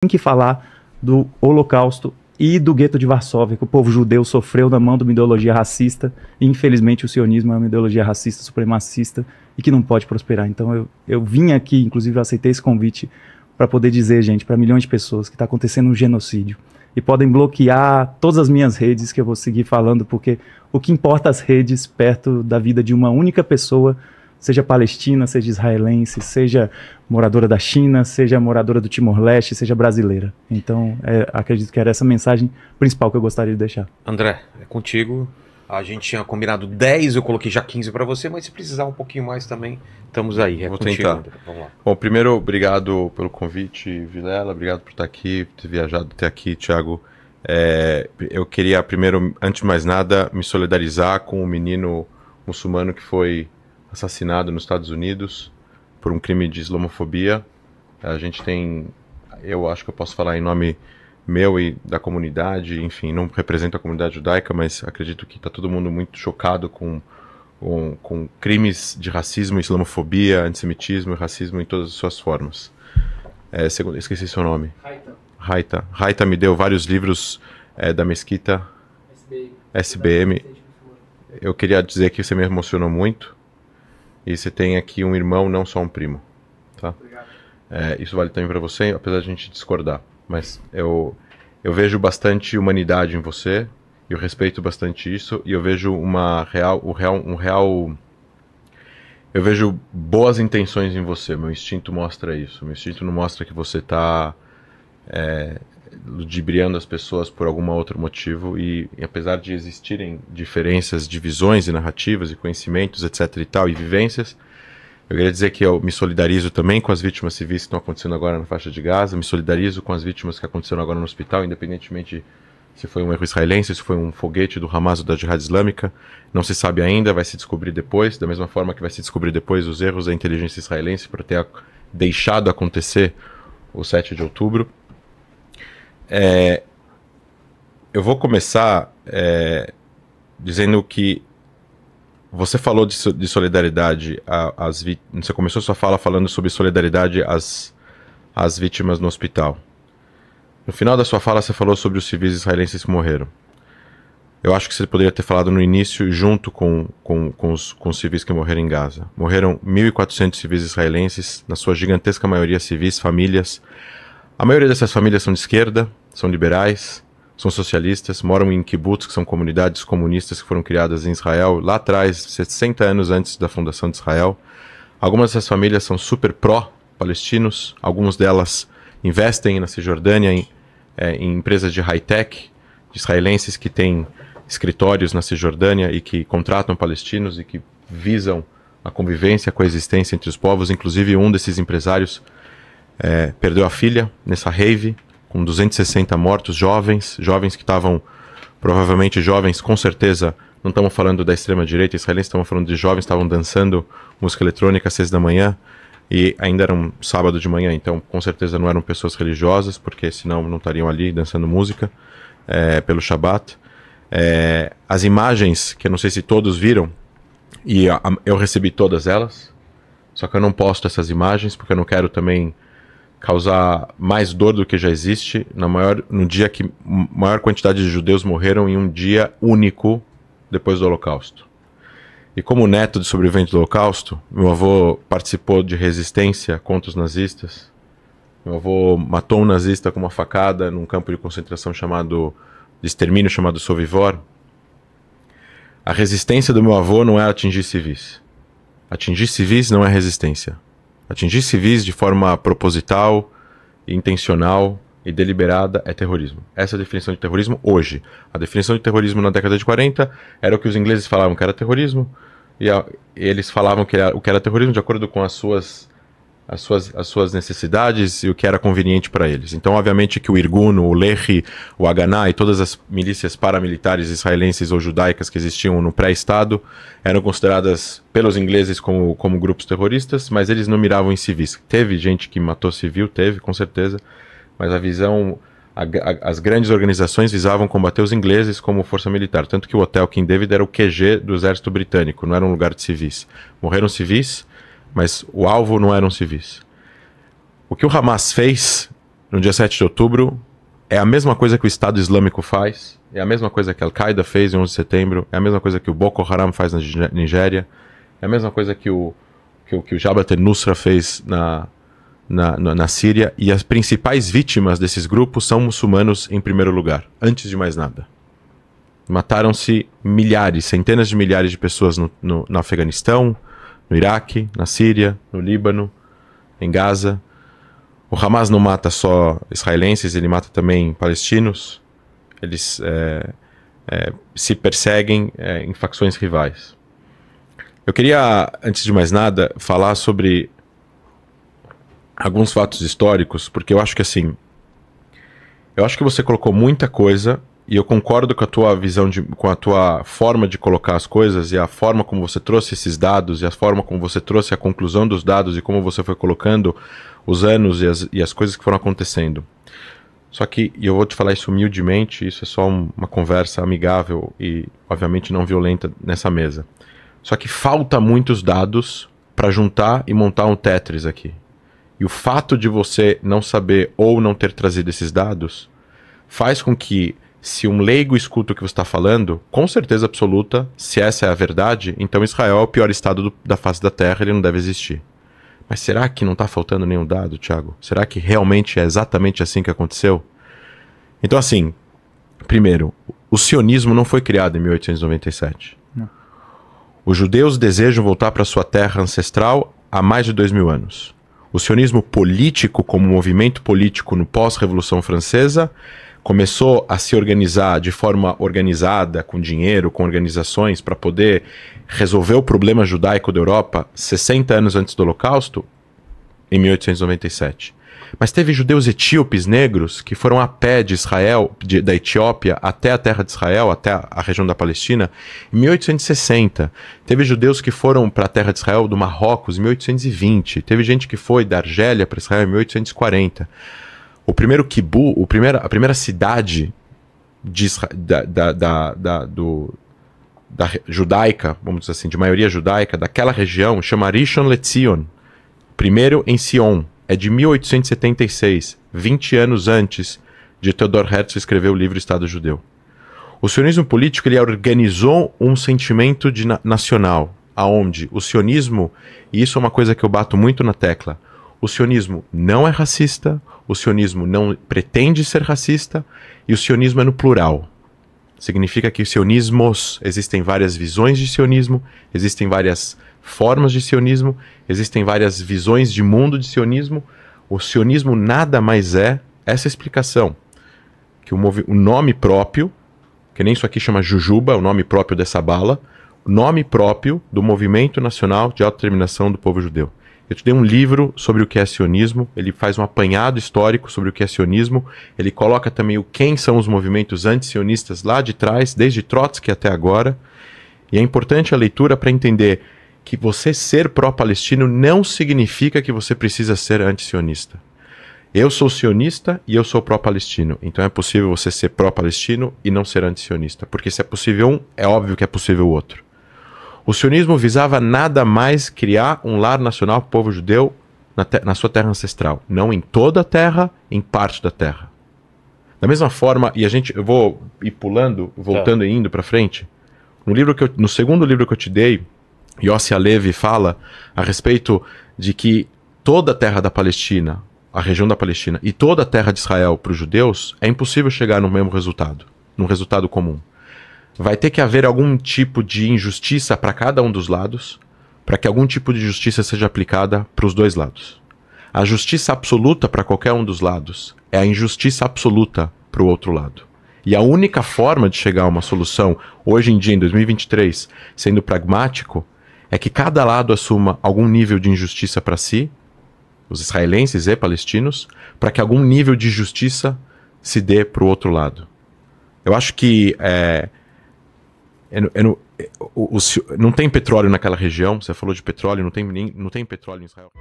tem que falar do Holocausto e do gueto de Varsóvia, que o povo judeu sofreu na mão de uma ideologia racista, e infelizmente o sionismo é uma ideologia racista, supremacista, e que não pode prosperar. Então eu vim aqui, inclusive eu aceitei esse convite, para poder dizer, gente, para milhões de pessoas que está acontecendo um genocídio. E podem bloquear todas as minhas redes que eu vou seguir falando, porque o que importa as redes perto da vida de uma única pessoa, seja palestina, seja israelense, seja moradora da China, seja moradora do Timor-Leste, seja brasileira. Então, acredito que era essa mensagem principal que eu gostaria de deixar. André, é contigo. A gente tinha combinado 10, eu coloquei já 15 para você, mas se precisar um pouquinho mais também, estamos aí. Vou tentar. André. Vamos lá. Bom, primeiro, obrigado pelo convite, Vilela. Obrigado por estar aqui, por ter viajado até aqui, Thiago. Eu queria, primeiro, antes de mais nada, me solidarizar com o menino muçulmano que foi assassinado nos Estados Unidos por um crime de islamofobia. A gente tem, eu acho que eu posso falar em nome meu e da comunidade, enfim, não represento a comunidade judaica, mas acredito que está todo mundo muito chocado com crimes de racismo, islamofobia, antissemitismo e racismo em todas as suas formas. Esqueci seu nome. Raita. Raita me deu vários livros da Mesquita SBM. Eu queria dizer que você me emocionou muito. E você tem aqui um irmão, não só um primo, tá? Isso vale também para você, apesar de a gente discordar. Mas eu vejo bastante humanidade em você, eu respeito bastante isso, e eu vejo eu vejo boas intenções em você. Meu instinto mostra isso. Meu instinto não mostra que você está ludibriando as pessoas por algum outro motivo, e apesar de existirem diferenças, divisões e narrativas e conhecimentos, etc e tal, e vivências, eu queria dizer que eu me solidarizo também com as vítimas civis que estão acontecendo agora na faixa de Gaza, me solidarizo com as vítimas que aconteceram agora no hospital, independentemente se foi um erro israelense, se foi um foguete do Hamas ou da Jihad Islâmica, não se sabe ainda, vai se descobrir depois, da mesma forma que vai se descobrir depois os erros da inteligência israelense por ter deixado acontecer o 7 de outubro. Eu vou começar dizendo que você falou de solidariedade você começou sua fala falando sobre solidariedade às vítimas no hospital. No final da sua fala você falou sobre os civis israelenses que morreram. Eu acho que você poderia ter falado no início junto com os civis que morreram em Gaza. Morreram 1.400 civis israelenses, na sua gigantesca maioria civis, famílias. A maioria dessas famílias são de esquerda, são liberais, são socialistas, moram em kibbutz, que são comunidades comunistas que foram criadas em Israel lá atrás, 60 anos antes da fundação de Israel. Algumas dessas famílias são super pró-palestinos, algumas delas investem na Cisjordânia em empresas de high-tech, de israelenses que têm escritórios na Cisjordânia e que contratam palestinos e que visam a convivência, a coexistência entre os povos. Inclusive um desses empresários perdeu a filha nessa rave, com 260 mortos, jovens que estavam, provavelmente jovens, com certeza, não estamos falando da extrema-direita israelense, estamos falando de jovens, estavam dançando música eletrônica às 6 da manhã, e ainda era um sábado de manhã, então com certeza não eram pessoas religiosas, porque senão não estariam ali dançando música pelo Shabat. As imagens, que eu não sei se todos viram, e eu recebi todas elas, só que eu não posto essas imagens, porque eu não quero também causar mais dor do que já existe, no dia que maior quantidade de judeus morreram em um dia único depois do Holocausto. E como neto de sobrevivente do Holocausto, meu avô participou de resistência contra os nazistas. Meu avô matou um nazista com uma facada num campo de concentração de extermínio chamado Sovivor. A resistência do meu avô não é atingir civis. Atingir civis não é resistência. Atingir civis de forma proposital, intencional e deliberada é terrorismo. Essa é a definição de terrorismo hoje. A definição de terrorismo na década de 40 era o que os ingleses falavam que era terrorismo, e eles falavam o que era terrorismo de acordo com as suas necessidades e o que era conveniente para eles. Então, obviamente que o Irgun, o Lehi, o Haganah e todas as milícias paramilitares israelenses ou judaicas que existiam no pré-Estado eram consideradas pelos ingleses como grupos terroristas, mas eles não miravam em civis. Teve gente que matou civil, teve, com certeza, mas a visão... As grandes organizações visavam combater os ingleses como força militar, tanto que o Hotel King David era o QG do exército britânico, não era um lugar de civis. Morreram civis, mas o alvo não eram civis. O que o Hamas fez no dia 7 de outubro é a mesma coisa que o Estado Islâmico faz, é a mesma coisa que a Al-Qaeda fez em 11 de setembro, é a mesma coisa que o Boko Haram faz na Nigéria, é a mesma coisa que o Jabhat al-Nusra fez na Síria, e as principais vítimas desses grupos são muçulmanos em primeiro lugar, antes de mais nada. Mataram-se milhares, centenas de milhares de pessoas no Afeganistão, no Iraque, na Síria, no Líbano, em Gaza. O Hamas não mata só israelenses, ele mata também palestinos. Eles se perseguem em facções rivais. Eu queria, antes de mais nada, falar sobre alguns fatos históricos, porque eu acho que assim, eu acho que você colocou muita coisa, e eu concordo com a tua visão, com a tua forma de colocar as coisas, e a forma como você trouxe esses dados, e a forma como você trouxe a conclusão dos dados, e como você foi colocando os anos e as coisas que foram acontecendo. Só que, e eu vou te falar isso humildemente, isso é só uma conversa amigável e, obviamente, não violenta nessa mesa. Só que falta muitos dados para juntar e montar um Tetris aqui. E o fato de você não saber ou não ter trazido esses dados faz com que, se um leigo escuta o que você está falando, com certeza absoluta, se essa é a verdade, então Israel é o pior estado da face da Terra, ele não deve existir. Mas será que não está faltando nenhum dado, Thiago? Será que realmente é exatamente assim que aconteceu? Então, assim, primeiro, o sionismo não foi criado em 1897. Não. Os judeus desejam voltar para sua terra ancestral há mais de 2000 anos. O sionismo político, como movimento político no pós-Revolução Francesa, começou a se organizar de forma organizada, com dinheiro, com organizações, para poder resolver o problema judaico da Europa 60 anos antes do Holocausto, em 1897. Mas teve judeus etíopes negros que foram a pé de Israel, da Etiópia até a terra de Israel, até a região da Palestina, em 1860. Teve judeus que foram para a terra de Israel do Marrocos em 1820. Teve gente que foi da Argélia para Israel em 1840. O primeiro kibu, a primeira cidade da judaica, vamos dizer assim, de maioria judaica, daquela região, chama Rishon LeZion. Primeiro em Sion. É de 1876, 20 anos antes de Theodor Herzl escrever o livro Estado Judeu. O sionismo político ele organizou um sentimento nacional, aonde o sionismo, e isso é uma coisa que eu bato muito na tecla, o sionismo não é racista, o sionismo não pretende ser racista, e o sionismo é no plural. Significa que sionismos, existem várias visões de sionismo, existem várias formas de sionismo, existem várias visões de mundo de sionismo. O sionismo nada mais é essa explicação, que o nome próprio, que nem isso aqui chama jujuba, o nome próprio dessa bala, o nome próprio do movimento nacional de autodeterminação do povo judeu. Eu te dei um livro sobre o que é sionismo, ele faz um apanhado histórico sobre o que é sionismo, ele coloca também quem são os movimentos anti-sionistas lá de trás, desde Trotsky até agora, e é importante a leitura para entender que você ser pró-palestino não significa que você precisa ser anti-sionista. Eu sou sionista e eu sou pró-palestino, então é possível você ser pró-palestino e não ser anti-sionista, porque se é possível um, é óbvio que é possível o outro. O sionismo visava nada mais criar um lar nacional para o povo judeu na sua terra ancestral. Não em toda a terra, em parte da terra. Da mesma forma, e eu vou ir pulando, voltando e indo para frente, no segundo livro que eu te dei, Yossi Halevi fala a respeito de que toda a terra da Palestina, a região da Palestina, e toda a terra de Israel para os judeus, é impossível chegar no mesmo resultado, num resultado comum. Vai ter que haver algum tipo de injustiça para cada um dos lados, para que algum tipo de justiça seja aplicada para os dois lados. A justiça absoluta para qualquer um dos lados é a injustiça absoluta para o outro lado. E a única forma de chegar a uma solução, hoje em dia, em 2023, sendo pragmático, é que cada lado assuma algum nível de injustiça para si, os israelenses e palestinos, para que algum nível de justiça se dê para o outro lado. Eu acho que não tem petróleo naquela região, você falou de petróleo, não tem petróleo em Israel.